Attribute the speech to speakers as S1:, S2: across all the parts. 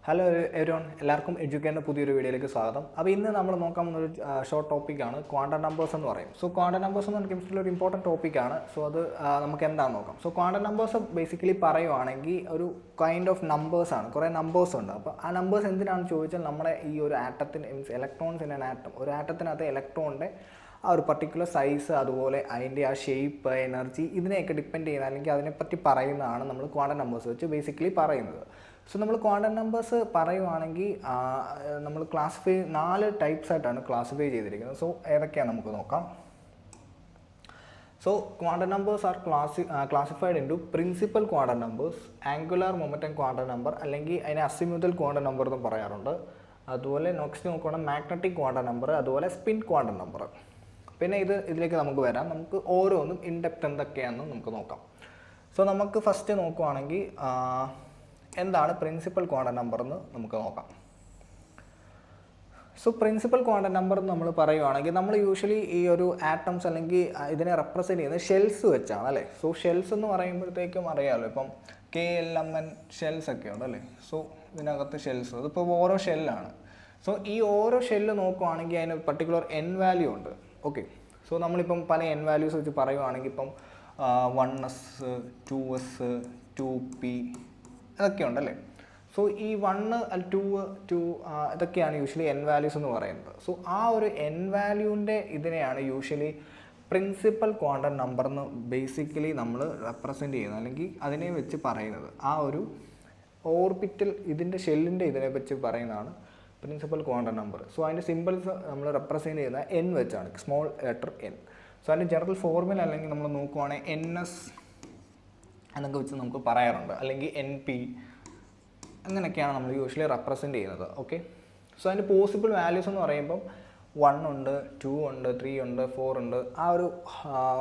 S1: Hello everyone, എല്ലാവർക്കും എഡ്യൂക്കേറ്ററിൻ്റെ പുതിയൊരു വീഡിയോയിലേക്ക് സ്വാഗതം. അപ്പോൾ ഇന്ന് നമ്മൾ നോക്കാൻ പോകുന്ന ഒരു ഷോർട്ട് ടോപ്പിക്കാണ് ക്വാണ്ടം നമ്പേഴ്സ് എന്ന് പറയും. സോ ക്വാണ്ടം നമ്പേഴ്സ് എന്ന് പറഞ്ഞാൽ കെമിസ്ട്രിയിൽ ഒരു ഇമ്പോർട്ടൻറ്റ് ടോപ്പിക്കാണ്. സോ അത് നമുക്ക് എന്താണെന്ന് നോക്കാം. സോ ക്വാണ്ടം നമ്പേഴ്സ് ബേസിക്കലി പറയുവാണെങ്കിൽ ഒരു കൈൻഡ് ഓഫ് നമ്പേഴ്സാണ്, കുറേ നമ്പേഴ്സ് ഉണ്ട്. അപ്പോൾ ആ നമ്പേഴ്സ് എന്തിനാണെന്ന് ചോദിച്ചാൽ നമ്മുടെ ഈ ഒരു ആറ്റത്തിന് means electrons in an atom, ഒരു ആറ്റത്തിനകത്ത് ഇലക്ട്രോണിൻ്റെ ആ ഒരു പർട്ടിക്കുലർ സൈസ്, അതുപോലെ അതിൻ്റെ ആ ഷേപ്പ്, എനർജി, ഇതിനെയൊക്കെ ഡിപ്പെൻഡ് ചെയ്യുന്ന അല്ലെങ്കിൽ അതിനെപ്പറ്റി പറയുന്നതാണ് നമ്മൾ ക്വാണ്ടം നമ്പേഴ്സ് വെച്ച് ബേസിക്കലി പറയുന്നത്. സോ നമ്മൾ ക്വാണ്ടം നമ്പേഴ്സ് പറയുവാണെങ്കിൽ നമ്മൾ ക്ലാസിഫൈ 4 ടൈപ്സ് ആയിട്ടാണ് ക്ലാസിഫൈ ചെയ്തിരിക്കുന്നത്. സോ ഏതൊക്കെയാണ് നമുക്ക് നോക്കാം. So quantum numbers are classified into principal quantum numbers, angular momentum quantum number, അല്ലെങ്കിൽ അതിനെ അസിമുതൽ ക്വാണ്ടം നമ്പർ എന്നും പറയാറുണ്ട്. അതുപോലെ നെക്സ്റ്റ് നോക്കുകയാണെങ്കിൽ മാഗ്നറ്റിക് ക്വാണ്ടം നമ്പർ, അതുപോലെ സ്പിൻ ക്വാണ്ടം നമ്പർ. പിന്നെ ഇതിലേക്ക് നമുക്ക് വരാം. നമുക്ക് ഓരോന്നും ഇൻ ഡെപ്ത് എന്തൊക്കെയാണെന്ന് നമുക്ക് നോക്കാം. സോ നമുക്ക് ഫസ്റ്റ് നോക്കുവാണെങ്കിൽ എന്താണ് പ്രിൻസിപ്പൽ ക്വാണ്ടം നമ്പർ എന്ന് നമുക്ക് നോക്കാം. സോ പ്രിൻസിപ്പൽ ക്വാണ്ടം നമ്പർ നമ്മൾ പറയുവാണെങ്കിൽ നമ്മൾ യൂഷ്വലി ഈ ഒരു ആറ്റംസ് അല്ലെങ്കിൽ ഇതിനെ റെപ്രസെൻറ്റ് ചെയ്യുന്നത് ഷെൽസ് വെച്ചാണ് അല്ലേ. സോ ഷെൽസ് എന്ന് പറയുമ്പോഴത്തേക്കും അറിയാമല്ലോ, ഇപ്പം KLMN ഷെൽസ് ഒക്കെ ഉണ്ട് അല്ലേ. സോ ഇതിനകത്ത് ഷെൽസ്, അതിപ്പോൾ ഓരോ ഷെല്ലാണ്. സോ ഈ ഓരോ ഷെല്ല് നോക്കുവാണെങ്കിൽ അതിന് പർട്ടിക്കുലർ N വാല്യൂ ഉണ്ട്. ഓക്കെ, സോ നമ്മളിപ്പം പല N വാല്യൂസ് വെച്ച് പറയുവാണെങ്കിൽ ഇപ്പം 1s 2s 2p അതൊക്കെ ഉണ്ടല്ലേ. സോ ഈ 1 2 ഇതൊക്കെയാണ് യൂഷ്വലി N വാല്യൂസ് എന്ന് പറയുന്നത്. സോ ആ ഒരു N വാല്യൂവിൻ്റെ ഇതിനെയാണ് യൂഷ്വലി പ്രിൻസിപ്പൽ ക്വാണ്ടം നമ്പർ എന്ന് ബേസിക്കലി നമ്മൾ റെപ്രസെൻറ്റ് ചെയ്യുന്നത്, അല്ലെങ്കിൽ അതിനെ വെച്ച് പറയുന്നത്. ആ ഒരു ഓർബിറ്റൽ ഇതിൻ്റെ ഷെല്ലിൻ്റെ ഇതിനെ വെച്ച് പറയുന്നതാണ് പ്രിൻസിപ്പൽ ക്വാണ്ടം നമ്പർ. സോ അതിൻ്റെ സിമ്പിൾസ് നമ്മൾ റെപ്രസെൻറ്റ് ചെയ്യുന്നത് N വെച്ചാണ്, സ്മോൾ ലെറ്റർ N. സോ അതിൻ്റെ ജനറൽ ഫോർമുല അല്ലെങ്കിൽ നമ്മൾ നോക്കുവാണെങ്കിൽ NS എന്നൊക്കെ വെച്ച് നമുക്ക് പറയാറുണ്ട്, അല്ലെങ്കിൽ NP, അങ്ങനെയൊക്കെയാണ് നമ്മൾ യൂഷ്വലി റെപ്രസെൻറ്റ് ചെയ്യുന്നത്. ഓക്കെ, സോ അതിൻ്റെ പോസിബിൾ വാല്യൂസ് എന്ന് പറയുമ്പം 1 ഉണ്ട്, 2 ഉണ്ട്, 3 ഉണ്ട്, 4 ഉണ്ട്. ആ ഒരു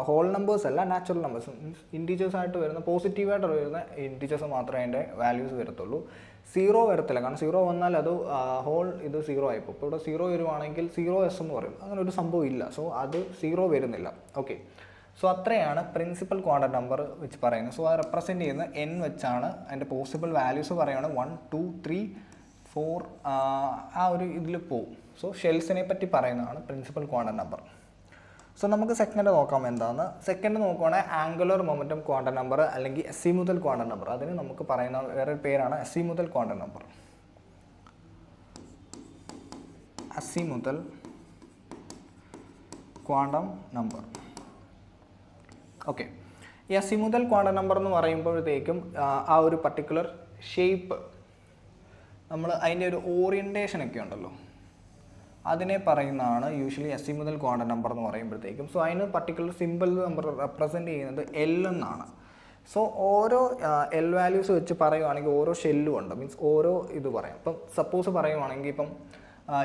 S1: ഹോൾ നമ്പേഴ്സ് അല്ല, നാച്ചുറൽ നമ്പേഴ്സ്, മീൻസ് ഇൻറ്റീജേഴ്സ് ആയിട്ട് വരുന്ന, പോസിറ്റീവായിട്ട് വരുന്ന ഇൻറ്റീജേഴ്സ് മാത്രമേ അതിൻ്റെ വാല്യൂസ് വരത്തുള്ളൂ. 0 വരത്തില്ല, കാരണം 0 വന്നാൽ അത് ഹോൾ ഇത് 0 ആയിപ്പോൾ. ഇപ്പോൾ ഇവിടെ 0 വരുവാണെങ്കിൽ 0s എന്ന് പറയും. അങ്ങനെ ഒരു സംഭവം ഇല്ല. സോ അത് 0 വരുന്നില്ല. ഓക്കെ, സോ അത്രയാണ് പ്രിൻസിപ്പൽ ക്വാണ്ടം നമ്പർ വെച്ച് പറയുന്നത്. സോ അത് റെപ്രസെൻറ്റ് ചെയ്യുന്ന N വെച്ചാണ്. അതിൻ്റെ പോസിബിൾ വാല്യൂസ് പറയുകയാണ് 1 2 3 4 ആ ഒരു ഇതിൽ പോവും. സോ ഷെൽസിനെ പറ്റി പറയുന്നതാണ് പ്രിൻസിപ്പൽ ക്വാണ്ടം നമ്പർ. സോ നമുക്ക് സെക്കൻഡ് നോക്കാം എന്താണ്. സെക്കൻഡ് നോക്കുവാണെങ്കിൽ ആംഗുലർ മൊമെൻറ്റം ക്വാണ്ടം നമ്പർ, അല്ലെങ്കിൽ അസിമുതൽ ക്വാണ്ടം നമ്പർ. അതിന് നമുക്ക് പറയുന്ന വേറൊരു പേരാണ് azimuthal quantum number. Azimuthal quantum number. Okay, ഈ അസിമുതൽ ക്വാണ്ടം നമ്പർ എന്ന് പറയുമ്പോഴത്തേക്കും ആ ഒരു പർട്ടിക്കുലർ ഷേപ്പ്, നമ്മൾ അതിൻ്റെ ഒരു ഓറിയൻറ്റേഷൻ ഒക്കെ ഉണ്ടല്ലോ, അതിനെ പറയുന്നതാണ് യൂഷ്വലി അസിമുതൽ ക്വാണ്ടം നമ്പർ എന്ന് പറയുമ്പോഴത്തേക്കും. സോ അതിന് പർട്ടിക്കുലർ സിമ്പിൾ നമ്പർ റെപ്രസെൻറ്റ് ചെയ്യുന്നത് L എന്നാണ്. സോ ഓരോ L വാല്യൂസ് വെച്ച് പറയുവാണെങ്കിൽ ഓരോ ഷെല്ലും ഉണ്ട്, മീൻസ് ഓരോ ഇത് പറയാം. ഇപ്പം സപ്പോസ് പറയുവാണെങ്കിൽ ഇപ്പം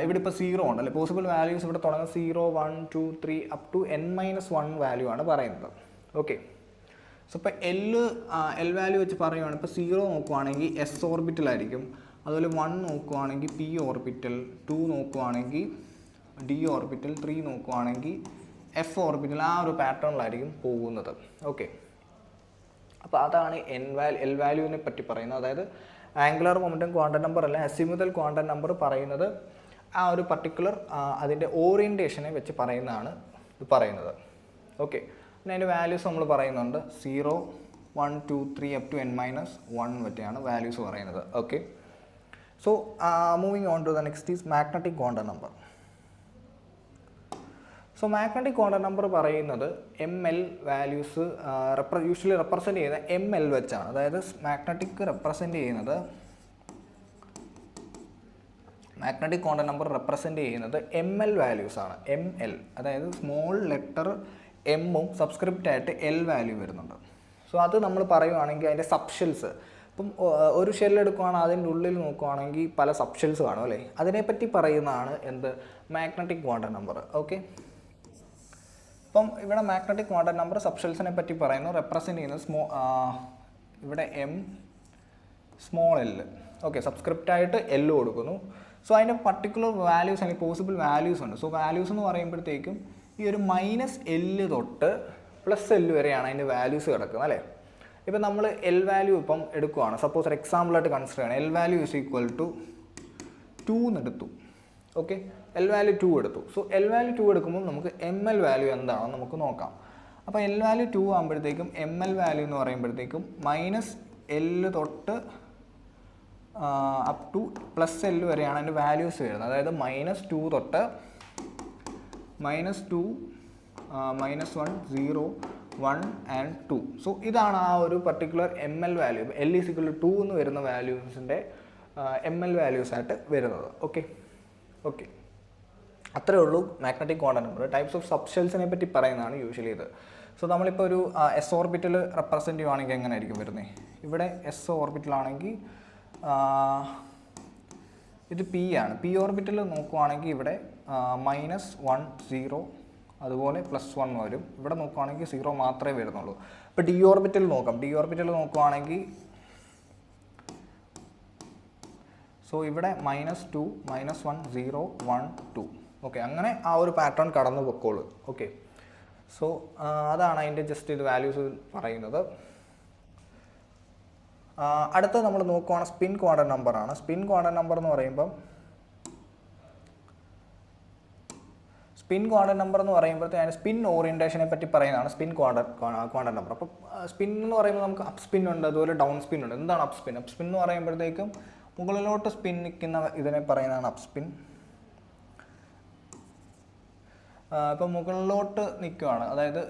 S1: ഇവിടെ ഇപ്പോൾ 0 ഉണ്ടല്ലേ, പോസിബിൾ വാല്യൂസ് ഇവിടെ തുടങ്ങുന്ന 0 1 2 3 അപ് ടു N-1 വാല്യൂ ആണ് പറയുന്നത്. ഓക്കെ, സോ ഇപ്പോൾ L വാല്യൂ വെച്ച് പറയുവാണെങ്കിൽ ഇപ്പോൾ 0 നോക്കുവാണെങ്കിൽ S ഓർബിറ്റലായിരിക്കും. അതുപോലെ 1 നോക്കുവാണെങ്കിൽ P ഓർബിറ്റൽ, 2 നോക്കുവാണെങ്കിൽ D ഓർബിറ്റൽ, 3 നോക്കുവാണെങ്കിൽ F ഓർബിറ്റൽ. ആ ഒരു പാറ്റേണിലായിരിക്കും പോകുന്നത്. ഓക്കെ, അപ്പോൾ അതാണ് L വാല്യൂവിനെ പറ്റി പറയുന്നത്. അതായത് ആംഗുലർ മൊമെൻറ്റം ക്വാണ്ടം നമ്പർ അല്ല, അസിമുതൽ ക്വാണ്ടം നമ്പർ പറയുന്നത് ആ ഒരു പർട്ടിക്കുലർ അതിൻ്റെ ഓറിയൻറ്റേഷനെ വെച്ച് പറയുന്നതാണ് ഇത് പറയുന്നത്. ഓക്കെ, പിന്നെ അതിൻ്റെ വാല്യൂസ് നമ്മൾ പറയുന്നുണ്ട് 0 1 2 3 അപ് ടു N-1 വരെയാണ് വാല്യൂസ് പറയുന്നത്. Okay, so moving on to the next is magnetic quantum number. So magnetic quantum number പറയുന്നത് ML വാല്യൂസ് യൂഷ്വലി റെപ്രസെൻറ്റ് ചെയ്യുന്ന ML വെച്ചാണ്. അതായത് മാഗ്നറ്റിക് റെപ്രസെൻറ്റ് ചെയ്യുന്നത്, മാഗ്നറ്റിക് ക്വാണ്ടം നമ്പർ റെപ്രസെൻറ്റ് ചെയ്യുന്നത് ML വാല്യൂസ് ആണ്. ML അതായത് സ്മോൾ ലെറ്റർ എമ്മും subscript ആയിട്ട് L വാല്യൂ വരുന്നുണ്ട്. സോ അത് നമ്മൾ പറയുവാണെങ്കിൽ അതിൻ്റെ സബ്ഷെൽസ്, ഇപ്പം ഒരു ഷെൽ എടുക്കുകയാണെങ്കിൽ അതിൻ്റെ ഉള്ളിൽ നോക്കുകയാണെങ്കിൽ പല സബ്ഷെൽസ് കാണും അല്ലേ. അതിനെപ്പറ്റി പറയുന്നതാണ് എന്ത്, മാഗ്നറ്റിക് ക്വാണ്ടം നമ്പർ. ഓക്കെ, ഇപ്പം ഇവിടെ മാഗ്നറ്റിക് ക്വാണ്ടം നമ്പർ സബ്ഷെൽസിനെ പറ്റി പറയുന്നു, റെപ്രസെൻറ്റ് ചെയ്യുന്നത് ഇവിടെ M small L. Okay, subscript ആയിട്ട് L കൊടുക്കുന്നു. സോ അതിൻ്റെ പർട്ടിക്കുലർ വാല്യൂസ് അല്ലെങ്കിൽ പോസിബിൾ വാല്യൂസ് ഉണ്ട്. സോ വാല്യൂസ് എന്ന് പറയുമ്പോഴത്തേക്കും ഈ ഒരു -L തൊട്ട് +L വരെയാണ് അതിൻ്റെ വാല്യൂസ് കിടക്കുന്നത് അല്ലേ. ഇപ്പം നമ്മൾ എൽ വാല്യൂ ഇപ്പം എടുക്കുകയാണ്, സപ്പോസ് ഒരു എക്സാമ്പിളായിട്ട് കൺസിഡർ ചെയ്യണം. L value is equal to 2 എന്നെടുത്തു. ഓക്കെ, എൽ വാല്യൂ 2 എടുത്തു. സോ എൽ വാല്യൂ 2 എടുക്കുമ്പോൾ നമുക്ക് എം എൽ വാല്യൂ എന്താണെന്ന് നമുക്ക് നോക്കാം. അപ്പോൾ എൽ വാല്യൂ 2 ആകുമ്പോഴത്തേക്കും എം എൽ വാല്യൂ എന്ന് പറയുമ്പോഴത്തേക്കും മൈനസ് എൽ തൊട്ട് അപ് ടു പ്ലസ് എൽ വരെയാണ് അതിൻ്റെ വാല്യൂസ് വരുന്നത്. അതായത് -2 തൊട്ട് -2, -1, 0, 1 and 2. സോ ഇതാണ് ആ ഒരു particular m l value. L is equal to 2 എന്ന് വരുന്ന വാല്യൂസിൻ്റെ എം എൽ വാല്യൂസ് ആയിട്ട് വരുന്നത്. ഓക്കെ ഓക്കെ, അത്രേ ഉള്ളൂ magnetic quantum number. Types of സബ്ഷെൽസിനെ പറ്റി പറയുന്നതാണ് യൂഷ്വലി ഇത്. സോ നമ്മളിപ്പോൾ ഒരു എസ് ഓർബിറ്റൽ റെപ്രസെൻറ്റ് ചെയ്യുവാണെങ്കിൽ എങ്ങനെ ആയിരിക്കും വരുന്നത്? ഇവിടെ എസ് ഓർബിറ്റലാണെങ്കിൽ ഇത് പി ആണ്. പി ഓർബിറ്റൽ നോക്കുവാണെങ്കിൽ ഇവിടെ -1, 0 അതുപോലെ +1 വരും. ഇവിടെ നോക്കുവാണെങ്കിൽ 0 മാത്രമേ വരുന്നുള്ളൂ. ഇപ്പോൾ ഡി ഓർബിറ്റൽ നോക്കാം. ഡി ഓർബിറ്റൽ നോക്കുവാണെങ്കിൽ സോ ഇവിടെ -2, -1, 0, 1, 2. ഓക്കെ, അങ്ങനെ ആ ഒരു പാറ്റേൺ കടന്നു പൊക്കോളൂ. ഓക്കെ, സോ അതാണ് അതിൻ്റെ ജസ്റ്റ് ഇത് വാല്യൂസ് പറയുന്നത്. അടുത്ത നമ്മൾ നോക്കുവാണ് സ്പിൻ ക്വാണ്ടം നമ്പറാണ്. സ്പിൻ ക്വാണ്ടം നമ്പർ എന്ന് പറയുമ്പം അതിന് സ്പിൻ ഓറിയൻറ്റേഷനെ പറ്റി പറയുന്നതാണ് സ്പിൻ ക്വാണ്ടം നമ്പർ. അപ്പോൾ സ്പിൻ എന്ന് പറയുമ്പോൾ നമുക്ക് അപ്പ് സ്പിൻ ഉണ്ട്, അതുപോലെ ഡൗൺ സ്പിൻ ഉണ്ട്. എന്താണ് അപ്പ് സ്പിൻ? അപ്പ് സ്പിൻ എന്ന് പറയുമ്പോഴത്തേക്കും മുകളിലോട്ട് സ്പിൻ നിൽക്കുന്ന ഇതിനെ പറയുന്നതാണ് അപ്പ് സ്പിൻ. ഇപ്പം മുകളിലോട്ട് നിൽക്കുകയാണ്, അതായത്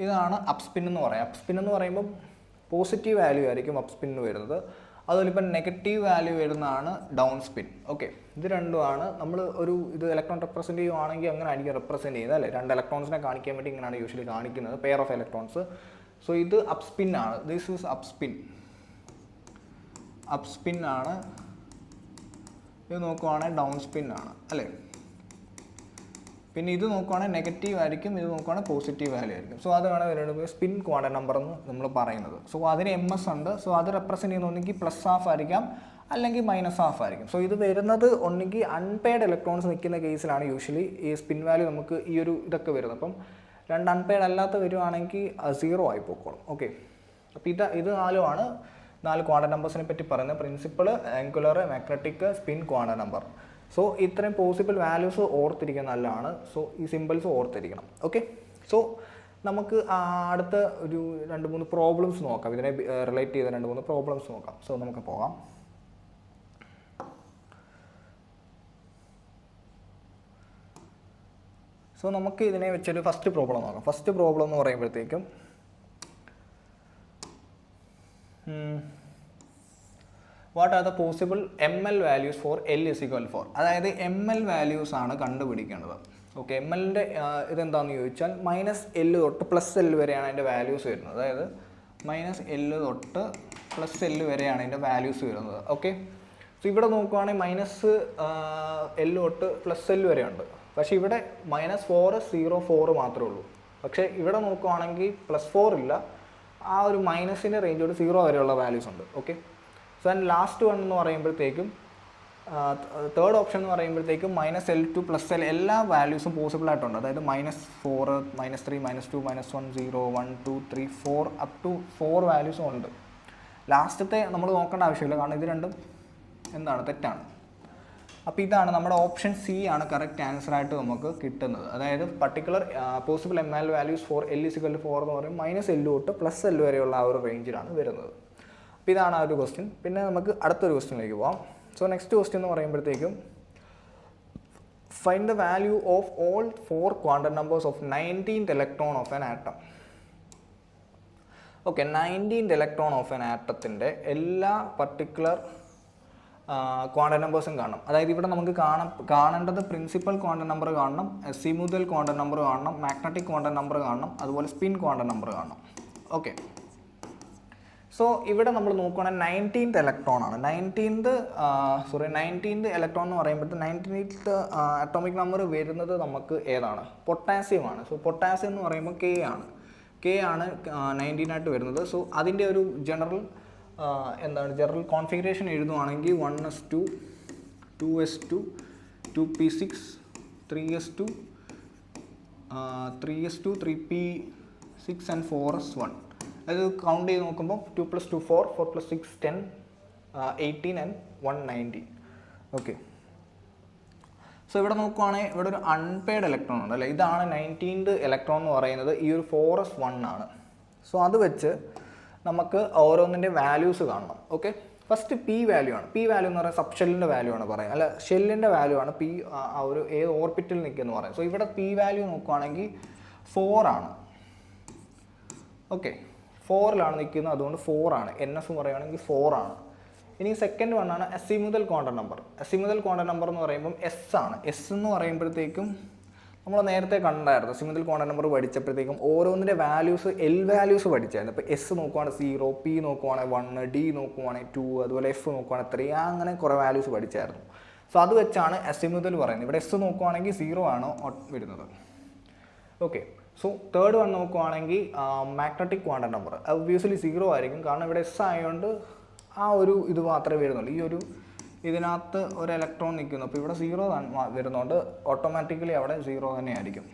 S1: ഇതാണ് അപ്പ് സ്പിൻ എന്ന് പറയാം. അപ്പ് സ്പിൻ എന്ന് പറയുമ്പോൾ പോസിറ്റീവ് വാല്യൂ ആയിരിക്കും അപ്പ് സ്പിന്നിന് വരുന്നത്. അതുപോലെ ഇപ്പം നെഗറ്റീവ് വാല്യൂ വരുന്നതാണ് ഡൗൺ സ്പിൻ. ഓക്കെ, ഇത് രണ്ടുമാണ് നമ്മൾ ഒരു ഇത് ഇലക്ട്രോൺ റെപ്രസെൻറ്റ് ചെയ്യുവാണെങ്കിൽ അങ്ങനെ ആയിരിക്കും റെപ്രസെൻറ്റ് ചെയ്യുന്നത് അല്ലേ. 2 ഇലക്ട്രോൺസിനെ കാണിക്കാൻ വേണ്ടി ഇങ്ങനെയാണ് യൂഷ്വലി കാണിക്കുന്നത്, പെയർ ഓഫ് ഇലക്ട്രോൺസ്. സോ ഇത് അപ്പ് സ്പിൻ ആണ്. This is up spin. Up spin ആണ്. ഇത് നോക്കുവാണെങ്കിൽ ഡൗൺ സ്പിൻ ആണ് അല്ലേ. പിന്നെ ഇത് നോക്കുവാണെങ്കിൽ നെഗറ്റീവ് ആയിരിക്കും, ഇത് നോക്കുവാണെങ്കിൽ പോസിറ്റീവ് വാല്യൂ ആയിരിക്കും. സോ അതാണ് വരുന്നത് സ്പിൻ ക്വാണ്ടം നമ്പർ എന്ന് നമ്മൾ പറയുന്നത്. സോ അതിന് എം എസ് ഉണ്ട്. സോ അത് റെപ്രസെൻറ്റ് ചെയ്യുന്ന ഒന്നെങ്കിൽ +12 ആയിരിക്കാം അല്ലെങ്കിൽ -12 ആയിരിക്കും. സോ ഇത് വരുന്നത് ഒന്നെങ്കിൽ അൺപെയ്ഡ് ഇലക്ട്രോൺസ് നിൽക്കുന്ന കേസിലാണ് യൂഷ്വലി ഈ സ്പിൻ വാല്യൂ നമുക്ക് ഈ ഒരു ഇതൊക്കെ വരുന്നത്. അപ്പം 2 അൺപെയ്ഡ് അല്ലാത്ത വരുവാണെങ്കിൽ 0 ആയി പോയിക്കോളും. ഓക്കെ, അപ്പോൾ ഇത് 4 ക്വാണ്ടം നമ്പേഴ്സിനെ പറ്റി പറയുന്നത്: principal, angular, magnetic, spin quantum number. So ഇത്രയും പോസിബിൾ വാല്യൂസ് ഓർത്തിരിക്കാൻ നല്ലതാണ്. സോ ഈ സിമ്പിൾസ് ഓർത്തിരിക്കണം. ഓക്കെ, സോ നമുക്ക് അടുത്ത ഒരു 2-3 പ്രോബ്ലംസ് നോക്കാം. ഇതിനെ റിലേറ്റ് ചെയ്ത 2-3 പ്രോബ്ലംസ് നോക്കാം. സോ നമുക്ക് പോകാം. സോ നമുക്ക് ഇതിനെ വെച്ചൊരു ഫസ്റ്റ് പ്രോബ്ലം നോക്കാം. ഫസ്റ്റ് പ്രോബ്ലം എന്ന് പറയുമ്പോഴത്തേക്കും what are the possible m l values for l is equal 4? അതായത് എം എൽ വാല്യൂസ് ആണ് കണ്ടുപിടിക്കേണ്ടത്. ഓക്കെ, എം എല്ലിൻ്റെ ഇതെന്താണെന്ന് ചോദിച്ചാൽ -L തൊട്ട് +L വരെയാണ് അതിൻ്റെ വാല്യൂസ് വരുന്നത്. അതായത് -L തൊട്ട് +L വരെയാണ് അതിൻ്റെ വാല്യൂസ് വരുന്നത്. ഓക്കെ, സോ ഇവിടെ നോക്കുവാണെങ്കിൽ -L തൊട്ട് +L വരെ ഉണ്ട്. പക്ഷേ ഇവിടെ -4, 0, 4 മാത്രമേ ഉള്ളൂ. പക്ഷേ ഇവിടെ നോക്കുവാണെങ്കിൽ +4 ഇല്ല, ആ ഒരു മൈനസിൻ്റെ റേഞ്ച് തൊട്ട് 0 വരെയുള്ള വാല്യൂസ് ഉണ്ട്. Okay, so and last one എന്ന് പറയുമ്പോഴത്തേക്കും തേർഡ് ഓപ്ഷൻ എന്ന് പറയുമ്പോഴത്തേക്കും -L to +L എല്ലാ വാല്യൂസും പോസിബിൾ ആയിട്ടുണ്ട്. അതായത് -4, -3, -2, -1, 0, 1, 2, 3, 4 അപ് ടു 4 വാല്യൂസും ഉണ്ട്. ലാസ്റ്റത്തെ നമ്മൾ നോക്കേണ്ട ആവശ്യമില്ല, കാരണം ഇത് രണ്ടും എന്താണ് തെറ്റാണ്. അപ്പോൾ ഇതാണ് നമ്മുടെ ഓപ്ഷൻ സി ആണ് കറക്റ്റ് ആൻസർ ആയിട്ട് നമുക്ക് കിട്ടുന്നത്. അതായത് particular possible m l values for l is equal to 4 എന്ന് പറയും -L തൊട്ട് +L വരെയുള്ള ആ ഒരു റേഞ്ചിലാണ് വരുന്നത്. അപ്പോൾ ഇതാണ് ആ ഒരു ക്വസ്റ്റ്യൻ. പിന്നെ നമുക്ക് അടുത്തൊരു ക്വസ്റ്റ്യനിലേക്ക് പോകാം. സോ നെക്സ്റ്റ് ക്വസ്റ്റ്യൻ എന്ന് പറയുമ്പോഴത്തേക്കും find the value of all 4 quantum numbers of 19th electron of an atom. Okay, 19th electron of an ആറ്റത്തിൻ്റെ എല്ലാ പർട്ടിക്കുലർ ക്വാണ്ടം നമ്പേഴ്സും കാണണം. അതായത് ഇവിടെ നമുക്ക് കാണേണ്ടത് പ്രിൻസിപ്പൽ ക്വാണ്ടം നമ്പർ കാണണം, സിമുതൽ ക്വാണ്ടം നമ്പർ കാണണം, മാഗ്നറ്റിക് ക്വാണ്ടം നമ്പർ കാണണം, അതുപോലെ സ്പിൻ ക്വാണ്ടം നമ്പർ കാണണം. ഓക്കെ, സോ ഇവിടെ നമ്മൾ നോക്കുകയാണെങ്കിൽ 19th ഇലക്ട്രോൺ ആണ്. 19th ഇലക്ട്രോൺ എന്ന് പറയുമ്പോഴത്തെ 19th അറ്റോമിക് നമ്പർ വരുന്നത് നമുക്ക് ഏതാണ്? പൊട്ടാസ്യം ആണ്. സോ പൊട്ടാസ്യം എന്ന് പറയുമ്പോൾ K ആണ് 19 ആയിട്ട് വരുന്നത്. സോ അതിൻ്റെ ഒരു general configuration എഴുതുവാണെങ്കിൽ 1s2, 2s2, 2p6, 3s2, 3s2, 3p6 and 4s1. അത് കൗണ്ട് ചെയ്ത് നോക്കുമ്പോൾ 2 + 2 4, 4 + 6 10, 18 and 190. ഓക്കെ, സോ ഇവിടെ നോക്കുവാണെങ്കിൽ ഇവിടെ ഒരു അൺപെയ്ഡ് ഇലക്ട്രോൺ ഉണ്ട് അല്ലേ, ഇതാണ് 19th ഇലക്ട്രോൺ എന്ന് പറയുന്നത്, ഈ ഒരു 4s1 ആണ്. സോ അത് വെച്ച് നമുക്ക് ഓരോന്നിൻ്റെ വാല്യൂസ് കാണണം. ഓക്കെ, ഫസ്റ്റ് പി വാല്യൂ ആണ്. പി വാല്യൂ എന്ന് പറയുന്നത് സബ്ഷെല്ലിൻ്റെ വാല്യൂ ആണ് പറയുന്നത്, അല്ല ഷെല്ലിൻ്റെ വാല്യൂ ആണ് പി, ആ ഒരു ഏത് ഓർബിറ്റിൽ നിൽക്കുമെന്ന് പറയും. സോ ഇവിടെ പി വാല്യൂ നോക്കുവാണെങ്കിൽ 4 ആണ്. ഓക്കെ, 4ലാണ് നിൽക്കുന്നത്, അതുകൊണ്ട് 4 ആണ്. എൻ എസ് പറയുകയാണെങ്കിൽ 4 ആണ്. ഇനി സെക്കൻഡ് വൺ ആണ് അസിമുതൽ quantum number. Azimuthal quantum number എന്ന് പറയുമ്പം എസ് ആണ്. എസ് എന്ന് പറയുമ്പോഴത്തേക്കും നമ്മൾ നേരത്തെ കണ്ടായിരുന്നു, അസിമുതൽ ക്വാണ്ടം നമ്പർ പഠിച്ചപ്പോഴത്തേക്കും ഓരോന്നിൻ്റെ വാല്യൂസ് എൽ വാല്യൂസ് പഠിച്ചായിരുന്നു. ഇപ്പോൾ എസ് നോക്കുവാണെങ്കിൽ 0, പി നോക്കുവാണെങ്കിൽ 1, ഡി നോക്കുവാണെങ്കിൽ 2, അതുപോലെ എഫ് നോക്കുവാണെങ്കിൽ 3, അങ്ങനെ കുറേ വാല്യൂസ് പഠിച്ചായിരുന്നു. സോ അത് വെച്ചാണ് അസിമുതൽ പറയുന്നത്. ഇവിടെ എസ് നോക്കുവാണെങ്കിൽ 0 ആണ് വരുന്നത്. ഓക്കെ, സോ തേർഡ് വൺ നോക്കുവാണെങ്കിൽ മാഗ്നറ്റിക് ക്വാണ്ടം നമ്പർ. ഒബ്വിയസ്ലി 0 ആയിരിക്കും, കാരണം ഇവിടെ എസ് ആയതുകൊണ്ട് ആ ഒരു ഇത് മാത്രമേ വരുന്നുള്ളൂ. ഈ ഒരു ഇതിനകത്ത് ഒരു ഇലക്ട്രോൺ നിൽക്കുന്നു, അപ്പോൾ ഇവിടെ 0 വരുന്നതുകൊണ്ട് ഓട്ടോമാറ്റിക്കലി അവിടെ 0 തന്നെ ആയിരിക്കും.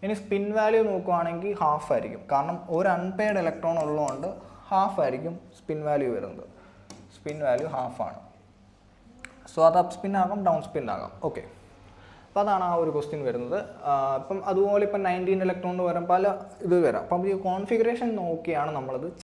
S1: ഇനി സ്പിൻ വാല്യൂ നോക്കുവാണെങ്കിൽ ഹാഫ് ആയിരിക്കും, കാരണം ഒരു അൺപെയ്ഡ് ഇലക്ട്രോൺ ഉള്ളതുകൊണ്ട് ഹാഫ് ആയിരിക്കും സ്പിൻ വാല്യൂ വരുന്നത്. സ്പിൻ വാല്യൂ ഹാഫാണ്. സോ അത് അപ്പ് സ്പിൻ ആകാം, ഡൗൺ സ്പിൻ ആകാം. ഓക്കെ, അപ്പോൾ അതാണ് ആ ഒരു ക്വസ്റ്റ്യൻ വരുന്നത്. ഇപ്പം അതുപോലെ ഇപ്പം 19 ഇലക്ട്രോൺ വരാം, പല ഇത് വരാം. അപ്പം ഈ കോൺഫിഗറേഷൻ നോക്കിയാണ് നമ്മളത്